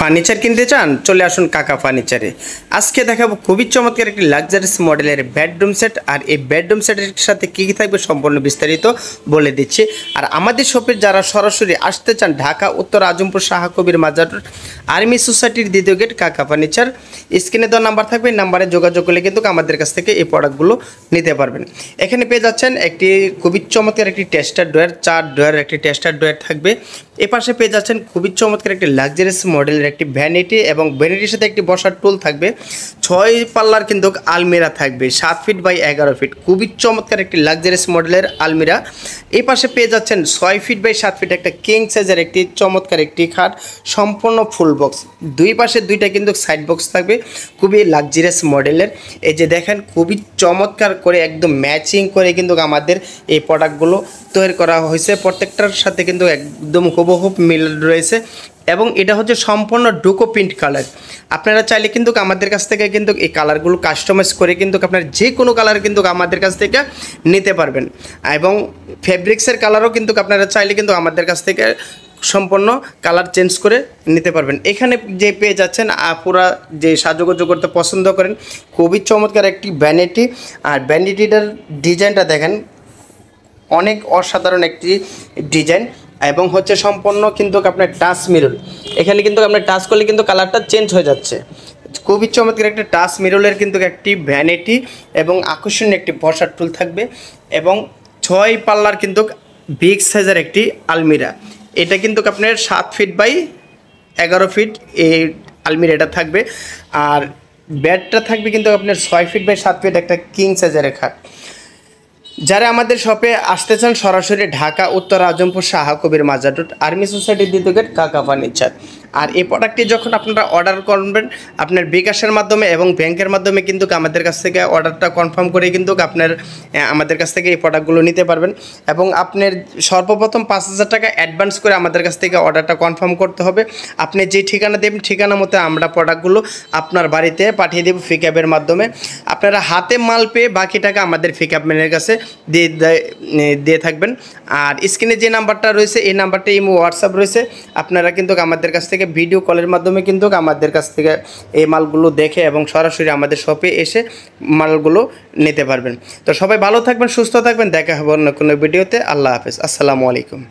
Furniture কিনতে চান চলে আসুন কাকা ফার্নিচারে। আজকে দেখাবো খুবই চমৎকার একটি লাক্সারিয়াস মডেলের বেডরুম সেট। আর এই বেডরুম সেটের সাথে কী কী থাকবে সম্পূর্ণ বিস্তারিত বলে দিচ্ছি। আর আমাদের শপে যারা সরাসরি আসতে চান ঢাকা উত্তর আজমপুর শাহ কবির মাজার আর্মি সোসাইটির দ্বিতীয় গেট কাকা ফার্নিচার, স্ক্রিনে দেওয়া নাম্বার থাকবে, নাম্বারে যোগাযোগ করলে কিন্তু আমাদের কাছ থেকে এই প্রোডাক্টগুলো নিতে পারবেন। এখানে পেয়ে যাচ্ছেন একটি খুবই চমৎকার একটি টেস্টার ড্রয়ার, 4 ড্রয়ার একটি টেস্টার ড্রয়ার থাকবে। এ পাশে পেয়ে যাচ্ছেন খুবই চমৎকার একটি লাক্সারিয়াস মডেলের একটি ভ্যানিটি এবং ভ্যানিটির সাথে একটি বসার টুল থাকবে। 6 পাল্লার কিন্তু আলমিরা থাকবে, 7 ফিট বাই 11 ফিট, খুবই চমৎকার একটি লাক্সারিয়াস মডেলের আলমিরা। এই পাশে পেয়ে যাচ্ছেন 6 ফিট বাই 7 ফিট একটা কিং সাইজের একটি চমৎকার একটি খাট, সম্পূর্ণ ফুল বক্স, দুই পাশে দুইটা কিন্তু সাইড বক্স থাকবে, খুবই লাক্সারিয়াস মডেলের। এই যে দেখেন খুবই চমৎকার করে একদম ম্যাচিং করে কিন্তু আমাদের এই প্রোডাক্টগুলো তৈরি করা হয়েছে। প্রত্যেকটার সাথে কিন্তু একদম হুবহু মিল রয়েছে এবং এটা হচ্ছে সম্পূর্ণ ডুকো প্রিন্ট কালার। আপনারা চাইলে কিন্তু আমাদের কাছ থেকে কিন্তু এই কালারগুলো কাস্টমাইজ করে কিন্তু আপনার যে কোনো কালার কিন্তু আমাদের কাছ থেকে নিতে পারবেন এবং ফেব্রিক্সের কালারও কিন্তু আপনারা চাইলে কিন্তু আমাদের কাছ থেকে সম্পূর্ণ কালার চেঞ্জ করে নিতে পারবেন। এখানে যে পেয়ে যাচ্ছেন আপুরা যে সাজুগুজু করতে পছন্দ করেন, খুবই চমৎকার একটি ভ্যানিটি। আর ভ্যানিটিটার ডিজাইনটা দেখেন, অনেক অসাধারণ একটি ডিজাইন এবং হচ্ছে সম্পূর্ণ কিন্তু আপনার টাচ মিরর। এখানে কিন্তু আপনার টাচ করলে কিন্তু কালারটা চেঞ্জ হয়ে যাচ্ছে। খুবই চমৎকার একটা টাচ মিররের কিন্তু একটি ভ্যানিটি এবং আকর্ষণীয় একটি বসার টুল থাকবে এবং 6 পাল্লার কিন্তু বিগ সাইজের একটি আলমিরা। এটা কিন্তু আপনার 7 ফিট বাই 11 ফিট এই আলমিরাটা থাকবে। আর বেডটা থাকবে কিন্তু আপনার 6 ফিট বাই 7 ফিট একটা কিং সাইজের খাট। যারা আমাদের শপে আসতে চান সরাসরি ঢাকা উত্তর আজমপুর শাহ কবির মাজার রোড আর্মি সোসাইটির দ্বিতীয় গেট কাকা ফার্নিচার। আর এই প্রোডাক্টটি যখন আপনারা অর্ডার করবেন আপনার বিকাশের মাধ্যমে এবং ব্যাংকের মাধ্যমে কিন্তু আমাদের কাছ থেকে অর্ডারটা কনফার্ম করে কিন্তু আপনার আমাদের কাছ থেকে এই প্রোডাক্টগুলো নিতে পারবেন এবং আপনার সর্বপ্রথম 5,000 টাকা অ্যাডভান্স করে আমাদের কাছ থেকে অর্ডারটা কনফার্ম করতে হবে। আপনি যে ঠিকানা দেবেন ঠিকানা মতো আমরা প্রোডাক্টগুলো আপনার বাড়িতে পাঠিয়ে দেব পিকআপের মাধ্যমে। আপনারা হাতে মাল পেয়ে বাকি টাকা আমাদের পিকআপ ম্যানের কাছে দিয়ে থাকবেন। আর স্ক্রিনে যে নাম্বারটা রয়েছে এই নাম্বারটা ইমো হোয়াটসঅ্যাপ রয়েছে, আপনারা কিন্তু আমাদের কাছ থেকে ভিডিও কলের মাধ্যমে কিন্তু আমাদের কাছ থেকে এই মালগুলো দেখে এবং সরাসরি আমাদের শপে এসে মালগুলো নিতে পারবেন। তো সবাই ভালো থাকবেন, সুস্থ থাকবেন, দেখা হবে অন্য কোনো ভিডিওতে। আল্লাহ হাফেজ, আসসালামু আলাইকুম।